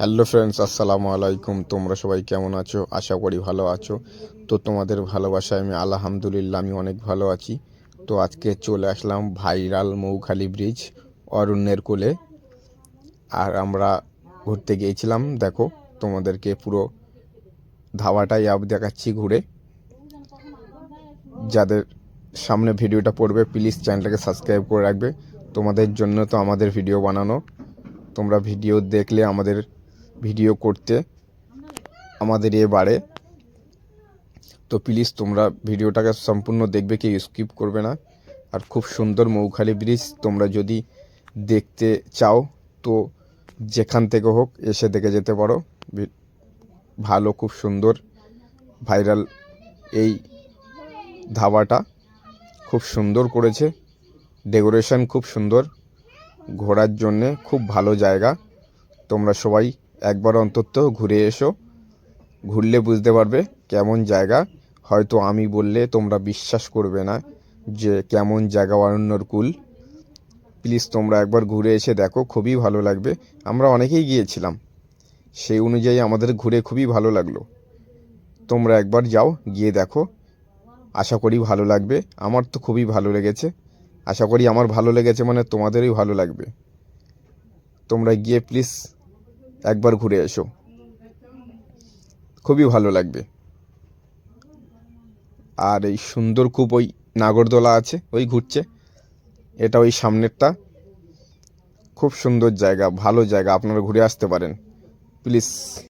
Hello friends, আসসালামু আলাইকুম। তোমরা সবাই কেমন আছো? আশা করি ভালো আছো। তো তোমাদের ভালোবাসায় আমি আলহামদুলিল্লাহ আমি অনেক ভালো আছি। তো আজকে চলে আসলাম ভাইরাল মৌখালি ব্রিজ অরণ্যের কোলে। আর আমরা ঘুরতে গিয়েছিলাম। দেখো, তোমাদেরকে পুরো ধাবাটাই দেখাচ্ছি ঘুরে। যাদের সামনে ভিডিওটা পড়বে প্লিজ চ্যানেলটাকে সাবস্ক্রাইব করে রাখবে। তোমাদের জন্য তো আমাদের ভিডিও বানানো। তোমরা ভিডিও দেখলে আমাদের ভিডিও করতে আমাদের বাড়ে। তো প্লিজ তোমরা ভিডিওটাকে সম্পূর্ণ দেখবে, কেউ স্কিপ করবে না। আর খুব সুন্দর মৌখালি ব্রিজ, তোমরা যদি দেখতে চাও তো যেখান থেকে হোক এসে দেখে যেতে পারো। ভালো, খুব সুন্দর ভাইরাল এই ধাবাটা খুব সুন্দর করেছে, ডেকোরেশন খুব সুন্দর, ঘোরার জন্যে খুব ভালো জায়গা। তোমরা সবাই একবার অন্তত ঘুরে এসো, ঘুরলে বুঝতে পারবে কেমন জায়গা। হয়তো আমি বললে তোমরা বিশ্বাস করবে না যে কেমন জায়গা অরণ্যর কুল। প্লিজ তোমরা একবার ঘুরে এসে দেখো, খুবই ভালো লাগবে। আমরা অনেকেই গিয়েছিলাম, সেই অনুযায়ী আমাদের ঘুরে খুবই ভালো লাগলো। তোমরা একবার যাও, গিয়ে দেখো, আশা করি ভালো লাগবে। আমার তো খুবই ভালো লেগেছে, আশা করি আমার ভালো লেগেছে মানে তোমাদেরই ভালো লাগবে। তোমরা গিয়ে প্লিজ একবার ঘুরে এসো, খুবই ভালো লাগবে। আর এই সুন্দর খুব ওই নাগরদোলা আছে, ওই ঘুরছে, এটা ওই সামনেরটা। খুব সুন্দর জায়গা, ভালো জায়গা, আপনারা ঘুরে আসতে পারেন প্লিজ।